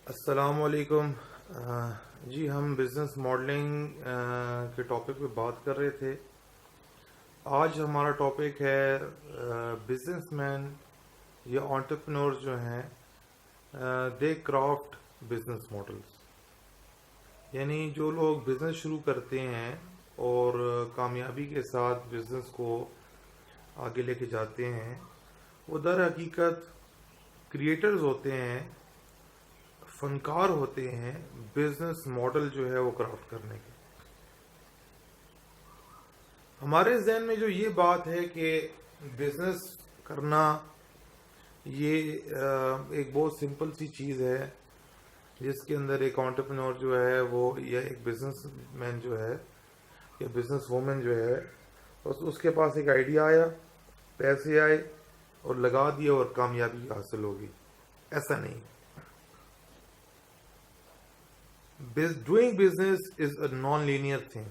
السلام علیکم۔ جی ہم بزنس ماڈلنگ کے ٹاپک پہ بات کر رہے تھے۔ آج ہمارا ٹاپک ہے بزنس مین یا انٹرپرینور جو ہیں دے کرافٹ بزنس ماڈلس، یعنی جو لوگ بزنس شروع کرتے ہیں اور کامیابی کے ساتھ بزنس کو آگے لے کے جاتے ہیں، وہ در حقیقت کریٹرز ہوتے ہیں، فنکار ہوتے ہیں بزنس ماڈل جو ہے وہ کرافٹ کرنے کے۔ ہمارے ذہن میں جو یہ بات ہے کہ بزنس کرنا یہ ایک بہت سمپل سی چیز ہے، جس کے اندر ایک انٹرپرینور جو ہے وہ یا ایک بزنس مین جو ہے یا بزنس وومن جو ہے بس اس کے پاس ایک آئیڈیا آیا، پیسے آئے اور لگا دیا اور کامیابی حاصل ہوگی۔ ایسا نہیں۔ Doing business is a non linear thing.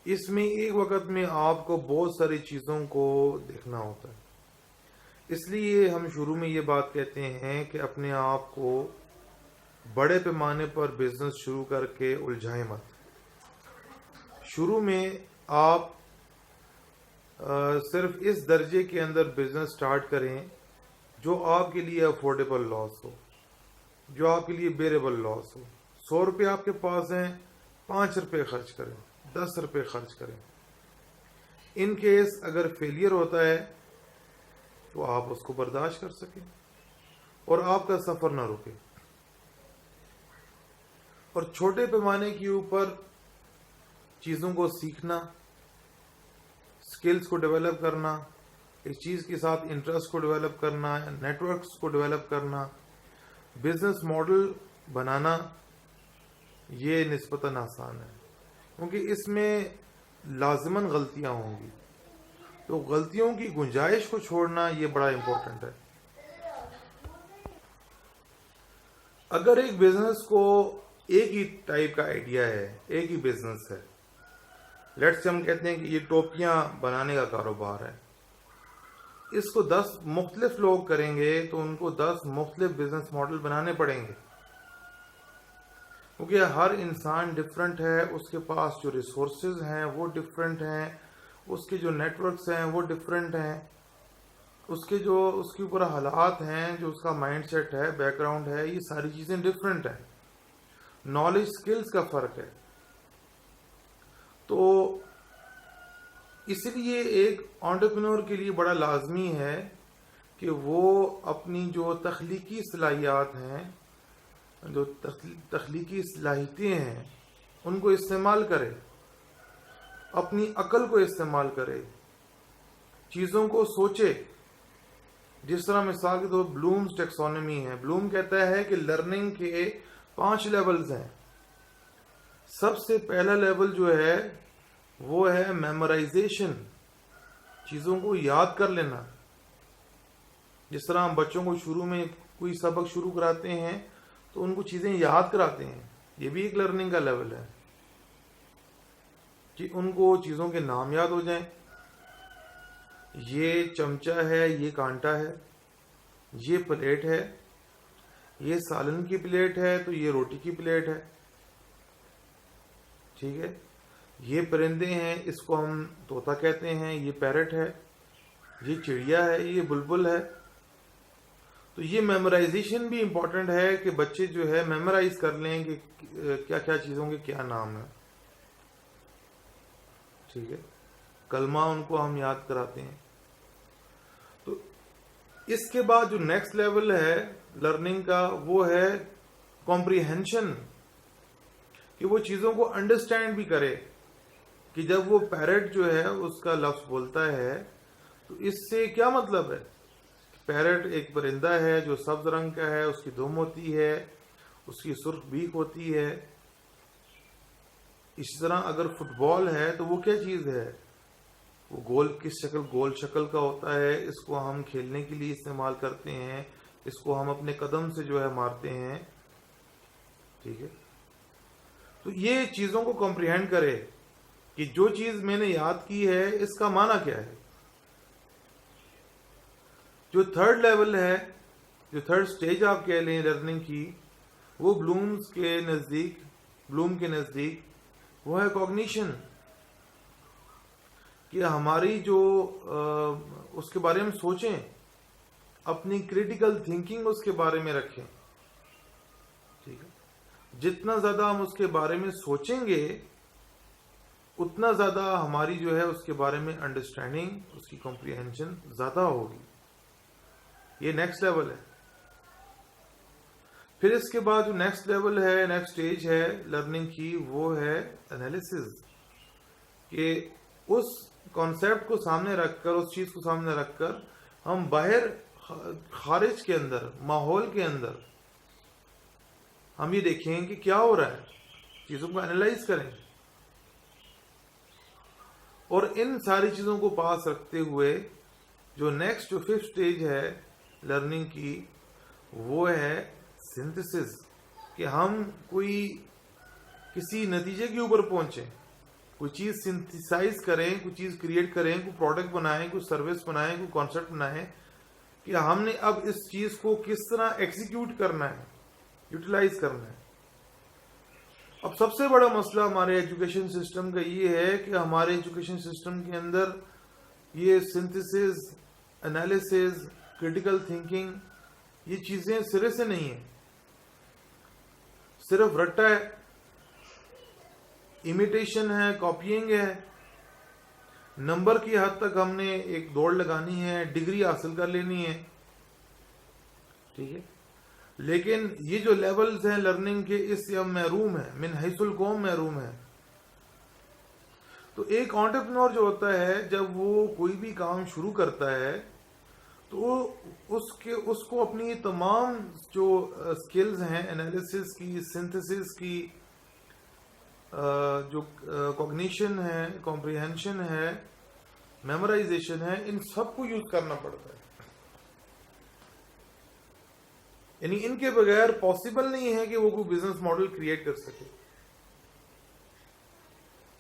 اس میں ایک وقت میں آپ کو بہت ساری چیزوں کو دیکھنا ہوتا ہے۔ اس لیے ہم شروع میں یہ بات کہتے ہیں کہ اپنے آپ کو بڑے پیمانے پر بزنس شروع کر کے الجھائیں مت۔ شروع میں آپ صرف اس درجے کے اندر بزنس سٹارٹ کریں جو آپ کے لیے افورڈیبل لاس ہو، جو آپ کے لیے بیریبل لاس ہو۔ 100 روپے آپ کے پاس ہیں، 5 روپے خرچ کریں، 10 روپے خرچ کریں۔ ان کیس اگر فیلئر ہوتا ہے تو آپ اس کو برداشت کر سکیں اور آپ کا سفر نہ رکے۔ اور چھوٹے پیمانے کے اوپر چیزوں کو سیکھنا، سکلز کو ڈیولپ کرنا، ایک چیز کے ساتھ انٹرسٹ کو ڈیولپ کرنا، نیٹ ورکس کو ڈیولپ کرنا، بزنس ماڈل بنانا، یہ نسبتاً آسان ہے، کیونکہ اس میں لازماً غلطیاں ہوں گی، تو غلطیوں کی گنجائش کو چھوڑنا یہ بڑا امپورٹنٹ ہے۔ اگر ایک بزنس کو ایک ہی ٹائپ کا آئیڈیا ہے، ایک ہی بزنس ہے، لیٹس سے ہم کہتے ہیں کہ یہ ٹوپیاں بنانے کا کاروبار ہے، اس کو 10 مختلف لوگ کریں گے تو ان کو 10 مختلف بزنس ماڈل بنانے پڑیں گے، کیونکہ ہر انسان ڈفرنٹ ہے، اس کے پاس جو ریسورسز ہیں وہ ڈفرنٹ ہیں، اس کے جو نیٹ ورکس ہیں وہ ڈفرنٹ ہیں، اس کے اوپر حالات ہیں، جو اس کا مائنڈ سیٹ ہے، بیک گراؤنڈ ہے، یہ ساری چیزیں ڈفرنٹ ہیں، نالج سکلز کا فرق ہے۔ تو اس لیے ایک انٹرپرینور کے لیے بڑا لازمی ہے کہ وہ اپنی جو تخلیقی صلاحیات ہیں، جو تخلیقی صلاحیتیں ہیں، ان کو استعمال کرے، اپنی عقل کو استعمال کرے، چیزوں کو سوچے۔ جس طرح مثال کے طور پر بلومز ٹیکسونومی ہے، بلوم کہتا ہے کہ لرننگ کے 5 لیولز ہیں۔ سب سے پہلا لیول جو ہے وہ ہے میمورائزیشن، چیزوں کو یاد کر لینا۔ جس طرح ہم بچوں کو شروع میں کوئی سبق شروع کراتے ہیں تو ان کو چیزیں یاد کراتے ہیں، یہ بھی ایک لرننگ کا لیول ہے کہ ان کو چیزوں کے نام یاد ہو جائیں۔ یہ چمچہ ہے، یہ کانٹا ہے، یہ پلیٹ ہے، یہ سالن کی پلیٹ ہے تو یہ روٹی کی پلیٹ ہے، ٹھیک ہے۔ یہ پرندے ہیں، اس کو ہم طوطا کہتے ہیں، یہ پیرٹ ہے، یہ چڑیا ہے، یہ بلبل ہے۔ تو یہ میمورائزیشن بھی امپورٹنٹ ہے کہ بچے جو ہے میمورائز کر لیں کہ کیا کیا چیزوں کے کیا نام ہیں، ٹھیک ہے۔ کلمہ ان کو ہم یاد کراتے ہیں۔ تو اس کے بعد جو نیکسٹ لیول ہے لرننگ کا وہ ہے کمپریہنشن، کہ وہ چیزوں کو انڈرسٹینڈ بھی کرے، کہ جب وہ پیرٹ جو ہے اس کا لفظ بولتا ہے تو اس سے کیا مطلب ہے۔ پیرٹ ایک پرندہ ہے جو سبز رنگ کا ہے، اس کی دم ہوتی ہے، اس کی سرخ بیک ہوتی ہے۔ اسی طرح اگر فٹ بال ہے تو وہ کیا چیز ہے، وہ گول شکل کا ہوتا ہے، اس کو ہم کھیلنے کے لیے استعمال کرتے ہیں، اس کو ہم اپنے قدم سے جو ہے مارتے ہیں، ٹھیک ہے۔ تو یہ چیزوں کو کمپریہینڈ کرے کہ جو چیز میں نے یاد کی ہے اس کا معنی کیا ہے۔ جو تھرڈ لیول ہے جو تھرڈ سٹیج آپ کہہ لیں لرننگ کی، وہ بلوم کے نزدیک وہ ہے کوگنیشن، کہ ہماری جو اس کے بارے میں سوچیں، اپنی کریٹیکل تھنکنگ اس کے بارے میں رکھیں. ٹھیک ہے، جتنا زیادہ ہم اس کے بارے میں سوچیں گے اتنا زیادہ ہماری جو ہے اس کے بارے میں انڈرسٹینڈنگ، اس کی کمپریہنشن زیادہ ہوگی. یہ نیکسٹ لیول ہے. پھر اس کے بعد جو نیکسٹ لیول ہے، نیکسٹ سٹیج ہے لرننگ کی، وہ ہے انالیسز، کہ اس کانسیپٹ کو سامنے رکھ کر، اس چیز کو سامنے رکھ کر ہم باہر خارج کے اندر، ماحول کے اندر ہم یہ دیکھیں کہ کیا ہو رہا ہے، چیزوں کو انالائز کریں، اور ان ساری چیزوں کو پاس رکھتے ہوئے جو نیکسٹ جو ففتھ سٹیج ہے لرننگ کی، وہ ہے سنتھسس، کہ ہم کوئی کسی نتیجے کے اوپر پہنچیں، کوئی چیز سنتھسائز کریں، کوئی چیز کریٹ کریں، کوئی پروڈکٹ بنائیں، کوئی سروس بنائیں، کوئی کانسیپٹ بنائیں، کہ ہم نے اب اس چیز کو کس طرح ایکزیکیوٹ کرنا ہے، یوٹیلائز کرنا ہے. اب سب سے بڑا مسئلہ ہمارے ایجوکیشن سسٹم کا یہ ہے کہ ہمارے ایجوکیشن سسٹم کے اندر یہ سنتھسس، انالیسز، کریٹیکل تھنکنگ، یہ چیزیں سرے سے نہیں ہیں، صرف رٹا ہے، امیٹیشن ہے، کاپینگ ہے. نمبر کی حد تک ہم نے ایک دوڑ لگانی ہے، ڈگری حاصل کر لینی ہے. ٹھیک ہے، لیکن یہ جو لیولز ہیں لرننگ کے، اس سے ہم محروم ہیں، من حیث القوم محروم ہیں. تو ایک انٹرپرینور جو ہوتا ہے، جب وہ کوئی بھی کام شروع کرتا ہے تو اس کو اپنی تمام جو سکلز ہیں، انالیسس کی، سنتھسس کی، جو کوگنیشن ہے، کمپریہنشن ہے، میمورائزیشن ہے، ان سب کو یوز کرنا پڑتا ہے. یعنی ان کے بغیر پاسبل نہیں ہے کہ وہ کوئی بزنس ماڈل کریٹ کر سکے.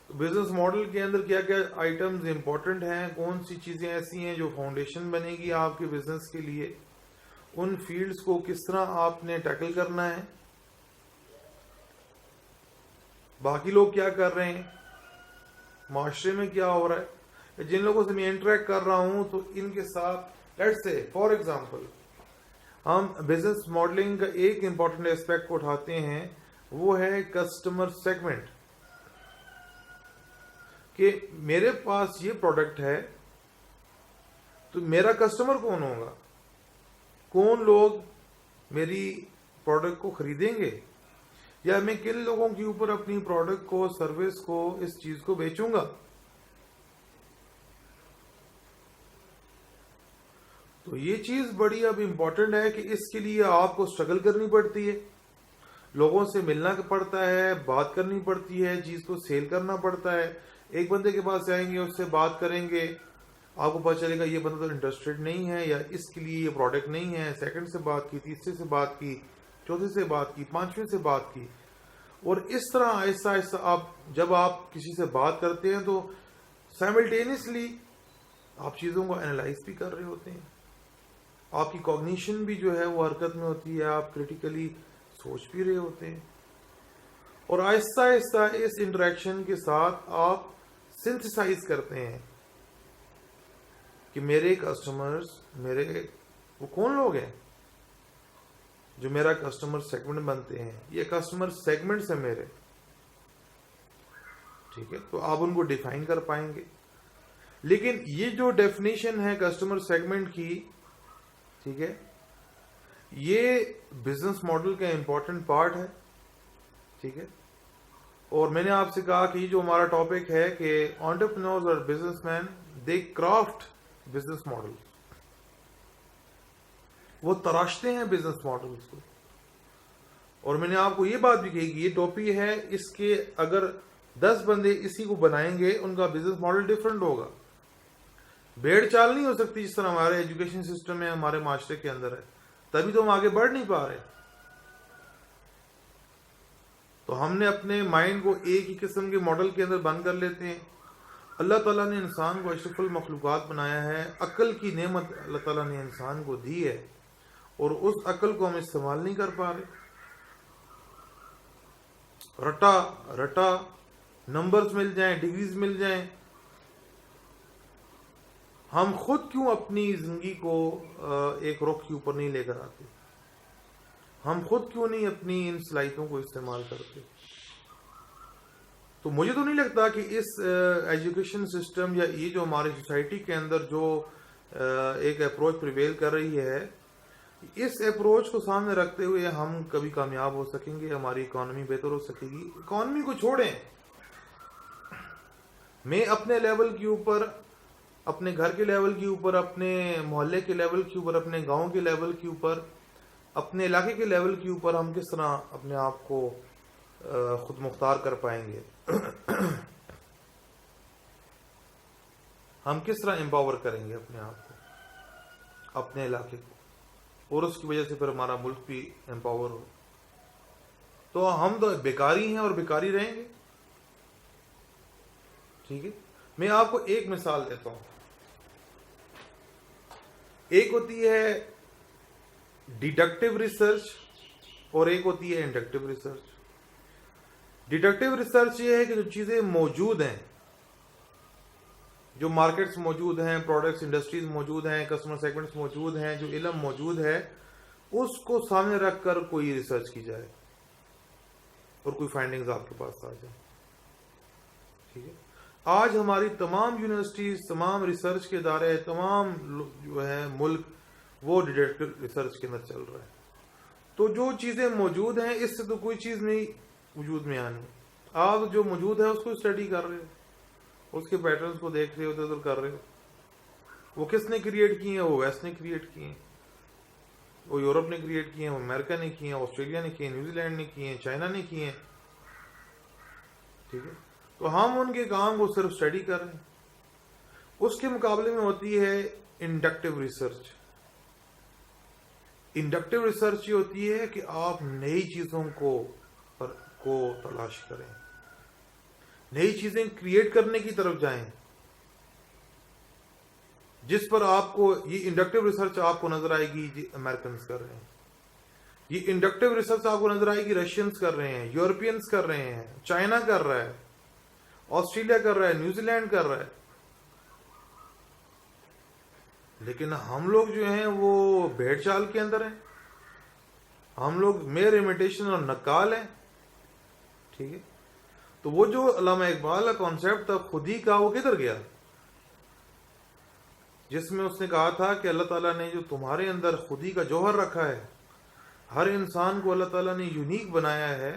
بزنس ماڈل کے اندر کیا کیا آئٹمز امپورٹنٹ ہیں، کون سی چیزیں ایسی ہیں جو فاؤنڈیشن بنے گی آپ کے بزنس کے لیے، ان فیلڈز کو کس طرح آپ نے ٹیکل کرنا ہے، باقی لوگ کیا کر رہے ہیں، معاشرے میں کیا ہو رہا ہے. جن لوگوں سے میں انٹریکٹ کر رہا ہوں تو ان کے ساتھ لیٹس سے فار ایگزامپل ہم بزنس ماڈلنگ کا ایک امپورٹنٹ اسپیکٹ کو اٹھاتے ہیں، وہ ہے کسٹمر سیگمنٹ، کہ میرے پاس یہ پروڈکٹ ہے تو میرا کسٹمر کون ہوگا، کون لوگ میری پروڈکٹ کو خریدیں گے، یا میں کن لوگوں کے اوپر اپنی پروڈکٹ کو، سروس کو، اس چیز کو بیچوں گا. تو یہ چیز بڑی اب امپورٹنٹ ہے کہ اس کے لیے آپ کو سٹرگل کرنی پڑتی ہے، لوگوں سے ملنا پڑتا ہے، بات کرنی پڑتی ہے، چیز کو سیل کرنا پڑتا ہے. ایک بندے کے پاس جائیں گے، اس سے بات کریں گے، آپ کو پتہ چلے گا یہ بندہ تو انٹرسٹڈ نہیں ہے، یا اس کے لیے یہ پروڈکٹ نہیں ہے. سیکنڈ سے بات کی، تیسرے سے بات کی، چوتھے سے بات کی، پانچویں سے بات کی، اور اس طرح آہستہ آہستہ جب آپ کسی سے بات کرتے ہیں تو سائملٹینیسلی آپ چیزوں کو انالائز بھی کر رہے ہوتے ہیں، آپ کی کوگنیشن بھی جو ہے وہ حرکت میں ہوتی ہے، آپ کریٹیکلی سوچ بھی رہے ہوتے ہیں، اور آہستہ آہستہ اس انٹریکشن کے ساتھ آپ سنتھسائز کرتے ہیں کہ میرے کسٹمرز، وہ کون لوگ ہیں جو میرا کسٹمر سیگمنٹ بنتے ہیں، یہ کسٹمر سیگمنٹس ہیں میرے. ٹھیک ہے، تو آپ ان کو ڈیفائن کر پائیں گے. لیکن یہ جو ڈیفینیشن ہے کسٹمر سیگمنٹ کی، ٹھیک ہے، یہ بزنس ماڈل کا امپورٹنٹ پارٹ ہے. ٹھیک ہے، اور میں نے آپ سے کہا کہ یہ جو ہمارا ٹاپک ہے کہ انٹرپرینورز اور بزنس مین دے کرافٹ بزنس ماڈل، وہ تراشتے ہیں بزنس ماڈلز کو. اور میں نے آپ کو یہ بات بھی کہی کہ یہ ٹاپک ہے، اس کے اگر 10 بندے اسی کو بنائیں گے ان کا بزنس ماڈل ڈیفرنٹ ہوگا. بھیڑ چال نہیں ہو سکتی جس طرح ہمارے ایجوکیشن سسٹم میں ہمارے معاشرے کے اندر ہے، تبھی تو ہم آگے بڑھ نہیں پا رہے. تو ہم نے اپنے مائنڈ کو ایک ہی قسم کے ماڈل کے اندر بند کر لیتے ہیں. اللہ تعالیٰ نے انسان کو اشرف المخلوقات بنایا ہے، عقل کی نعمت اللہ تعالیٰ نے انسان کو دی ہے، اور اس عقل کو ہم استعمال نہیں کر پا رہے. رٹا نمبرز مل جائیں، ڈگریز مل جائیں، ہم خود کیوں اپنی زندگی کو ایک رخ کے اوپر نہیں لے کر آتے؟ ہم خود کیوں نہیں اپنی ان صلاحیتوں کو استعمال کرتے؟ تو مجھے تو نہیں لگتا کہ اس ایجوکیشن سسٹم یا یہ جو ہماری سوسائٹی کے اندر جو ایک اپروچ پریویل کر رہی ہے، اس اپروچ کو سامنے رکھتے ہوئے ہم کبھی کامیاب ہو سکیں گے، ہماری اکانومی بہتر ہو سکے گی. اکانومی کو چھوڑیں، میں اپنے لیول کے اوپر، اپنے گھر کے لیول کے اوپر، اپنے محلے کے لیول کے اوپر، اپنے گاؤں کے لیول کے اوپر، اپنے علاقے کے لیول کے اوپر ہم کس طرح اپنے آپ کو خود مختار کر پائیں گے؟ ہم کس طرح امپاور کریں گے اپنے آپ کو، اپنے علاقے کو، اور اس کی وجہ سے پھر ہمارا ملک بھی امپاور ہو؟ تو ہم تو بیکاری ہیں اور بیکاری رہیں گے. ٹھیک ہے، میں آپ کو ایک مثال دیتا ہوں. ایک ہوتی ہے ڈیڈکٹیو ریسرچ اور ایک ہوتی ہے انڈکٹیو ریسرچ. ڈیڈکٹیو ریسرچ یہ ہے کہ جو چیزیں موجود ہیں، جو مارکیٹس موجود ہیں، پروڈکٹس، انڈسٹریز موجود ہیں، کسٹمر سیگمنٹس موجود ہیں، جو علم موجود ہے، اس کو سامنے رکھ کر کوئی ریسرچ کی جائے اور کوئی فائنڈنگز آپ کے پاس آ جائے. ٹھیک ہے، آج ہماری تمام یونیورسٹیز، تمام ریسرچ کے ادارے، تمام جو ہے ملک، وہ ڈیڈکٹیو ریسرچ کے اندر چل رہا ہے. تو جو چیزیں موجود ہیں، اس سے تو کوئی چیز نہیں وجود میں آنی. آپ جو موجود ہے اس کو اسٹڈی کر رہے ہو، اس کے پیٹرنز کو دیکھ رہے ہو، ادھر کر رہے ہو. وہ کس نے کریٹ کی ہیں؟ وہ ویسٹ نے کریٹ کی ہیں، وہ یورپ نے کریٹ کی ہیں، وہ امریکہ نے کی ہیں، آسٹریلیا نے کی ہیں، نیوزی لینڈ نے کی ہیں، چائنا نے کی ہیں. ٹھیک ہے، تو ہم ان کے کام کو صرف اسٹڈی کر رہے ہیں. اس کے مقابلے میں ہوتی ہے انڈکٹیو ریسرچ. انڈکٹیو ریسرچ یہ ہوتی ہے کہ آپ نئی چیزوں کو تلاش کریں، نئی چیزیں کریٹ کرنے کی طرف جائیں، جس پر آپ کو یہ انڈکٹیو ریسرچ آپ کو نظر آئے گی جی امریکنز کر رہے ہیں، یہ انڈکٹیو ریسرچ آپ کو نظر آئے گی رشینز کر رہے ہیں، یورپینز کر رہے ہیں، چائنا کر رہا ہے، آسٹریلیا کر رہا ہے، نیوزی لینڈ کر رہا ہے. لیکن ہم لوگ جو ہیں وہ بھیڑ چال کے اندر ہیں، ہم لوگ میئر امیٹیشن اور نقال ہیں. ٹھیک ہے، تو وہ جو علامہ اقبال کا کانسیپٹ تھا خودی کا، وہ کدھر گیا؟ جس میں اس نے کہا تھا کہ اللہ تعالیٰ نے جو تمہارے اندر خودی کا جوہر رکھا ہے، ہر انسان کو اللہ تعالیٰ نے یونیک بنایا ہے،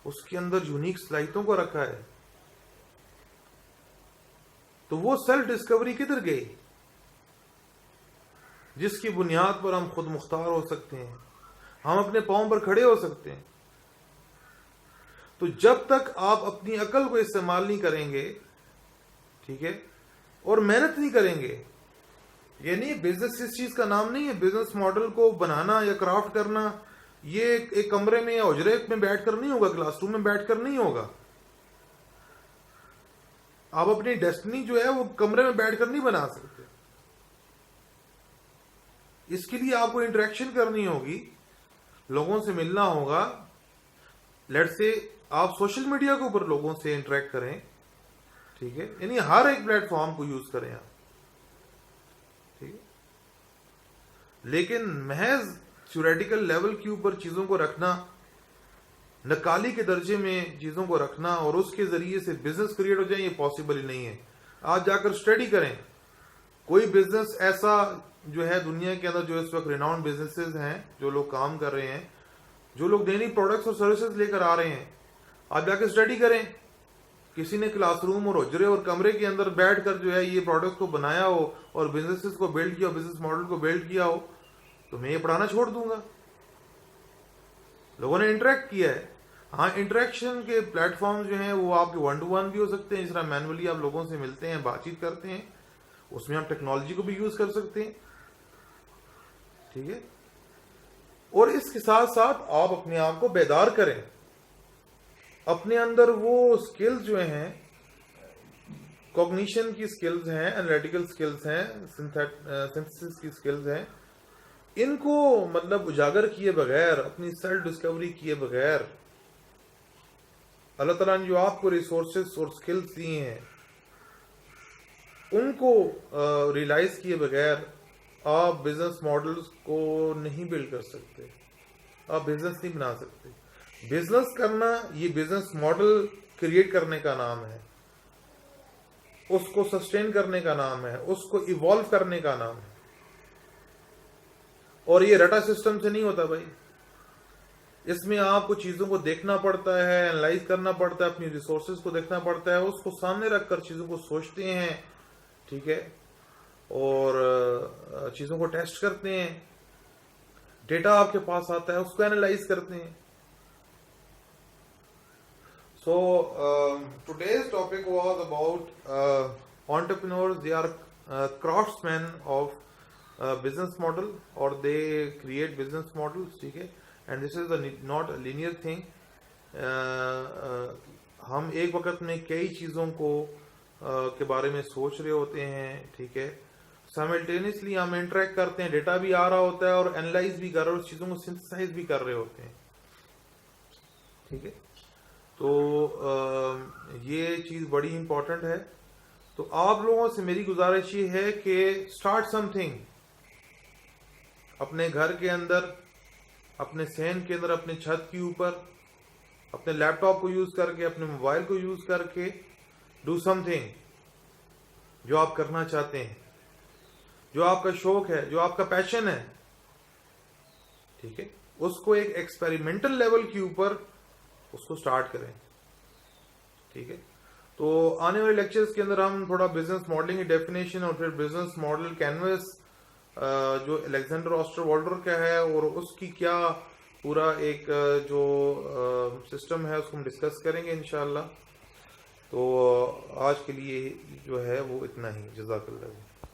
اس کے اندر یونیک صلاحیتوں کو رکھا ہے. تو وہ سیلف ڈسکوری کدھر گئی جس کی بنیاد پر ہم خود مختار ہو سکتے ہیں، ہم اپنے پاؤں پر کھڑے ہو سکتے ہیں؟ تو جب تک آپ اپنی عقل کو استعمال نہیں کریں گے، ٹھیک ہے، اور محنت نہیں کریں گے، یعنی بزنس اس چیز کا نام نہیں ہے. بزنس ماڈل کو بنانا یا کرافٹ کرنا یہ ایک کمرے میں یا حجرے میں بیٹھ کر نہیں ہوگا، کلاس روم میں بیٹھ کر نہیں ہوگا. آپ اپنی ڈیسٹنی جو ہے وہ کمرے میں بیٹھ کر نہیں بنا سکتے. اس کے لیے آپ کو انٹریکشن کرنی ہوگی، لوگوں سے ملنا ہوگا. لیٹ سے آپ سوشل میڈیا کے اوپر لوگوں سے انٹریکٹ کریں، ٹھیک ہے، یعنی ہر ایک پلیٹ فارم کو یوز کریں آپ. ٹھیک ہے، لیکن محض تھیوریٹیکل لیول کے اوپر چیزوں کو رکھنا، نقالی کے درجے میں چیزوں کو رکھنا اور اس کے ذریعے سے بزنس کریٹ ہو جائے، یہ پاسبل ہی نہیں ہے. آج جا کر اسٹڈی کریں، کوئی بزنس ایسا جو ہے دنیا کے اندر جو اس وقت ریناؤنڈ بزنسز ہیں، جو لوگ کام کر رہے ہیں، جو لوگ نئی نئی پروڈکٹس اور سروسز لے کر آ رہے ہیں، آپ جا کے اسٹڈی کریں. کسی نے کلاس روم اور حجرے اور کمرے کے اندر بیٹھ کر جو ہے یہ پروڈکٹس کو بنایا ہو اور بزنسز کو بلڈ کیا ہو، بزنس ماڈل کو بلڈ کیا ہو، تو میں یہ پڑھانا چھوڑ دوں گا. لوگوں نے انٹریکٹ کیا ہے. ہاں، انٹریکشن کے پلیٹ فارم جو ہیں وہ آپ کے 1 to 1 بھی ہو سکتے ہیں، جس طرح مینولی آپ لوگوں سے ملتے ہیں، بات چیت کرتے ہیں، اس میں آپ ٹیکنالوجی کو بھی یوز کر سکتے ہیں. ٹھیک ہے، اور اس کے ساتھ ساتھ آپ اپنے آپ کو بیدار کریں. اپنے اندر وہ سکلز جو ہیں، کوگنیشن کی سکلز ہیں، انالیٹیکل سکلز ہیں، سنتھسس کی سکلز ہیں، ان کو مطلب اجاگر کیے بغیر، اپنی سیلف ڈسکوری کیے بغیر، اللہ تعالیٰ نے جو آپ کو ریسورسز اور سکلز دیے ہیں ان کو ریلائز کیے بغیر آپ بزنس ماڈلز کو نہیں بلڈ کر سکتے، آپ بزنس نہیں بنا سکتے. بزنس کرنا یہ بزنس ماڈل کریٹ کرنے کا نام ہے، اس کو سسٹین کرنے کا نام ہے، اس کو ایوالو کرنے کا نام ہے. اور یہ رٹا سسٹم سے نہیں ہوتا بھائی، اس میں آپ کو چیزوں کو دیکھنا پڑتا ہے، انالائز کرنا پڑتا ہے، اپنی ریسورسز کو دیکھنا پڑتا ہے، اس کو سامنے رکھ کر چیزوں کو سوچتے ہیں، ٹھیک ہے، اور چیزوں کو ٹیسٹ کرتے ہیں، ڈیٹا آپ کے پاس آتا ہے، اس کو انالائز کرتے ہیں. So today's topic was about entrepreneurs. They are craftsmen of business model, or they create business models. Okay, and this is not a linear thing. ہم ایک وقت میں کئی چیزوں کو کے بارے میں سوچ رہے ہوتے ہیں، ٹھیک ہے، سائملٹینیسلی ہم انٹریکٹ کرتے ہیں، ڈیٹا بھی آ رہا ہوتا ہے اور انالائز بھی کر رہے ہیں، اس چیزوں کو سنتھسائز بھی کر رہے ہوتے ہیں، ٹھیک ہے. تو یہ چیز بڑی امپورٹنٹ ہے. تو آپ لوگوں سے میری گزارش یہ ہے کہ اسٹارٹ سم تھنگ اپنے گھر کے اندر، اپنے صحن کے اندر، اپنے چھت کے اوپر، اپنے لیپ ٹاپ کو یوز کر کے، اپنے موبائل کو یوز کر کے ڈو سم تھنگ جو آپ کرنا چاہتے ہیں، جو آپ کا شوق ہے، جو آپ کا پیشن ہے، ٹھیک ہے، اس کو ایک ایکسپیریمنٹل لیول کے اوپر اس کو سٹارٹ کریں، ٹھیک ہے. تو آنے والے لیکچرز کے اندر ہم تھوڑا بزنس ماڈلنگ کی ڈیفینیشن اور پھر بزنس ماڈل کینوس جو الیگزینڈر آسٹر والڈر کا ہے اور اس کی کیا پورا ایک جو سسٹم ہے اس کو ہم ڈسکس کریں گے انشاءاللہ. تو آج کے لیے جو ہے وہ اتنا ہی. جزاک اللہ.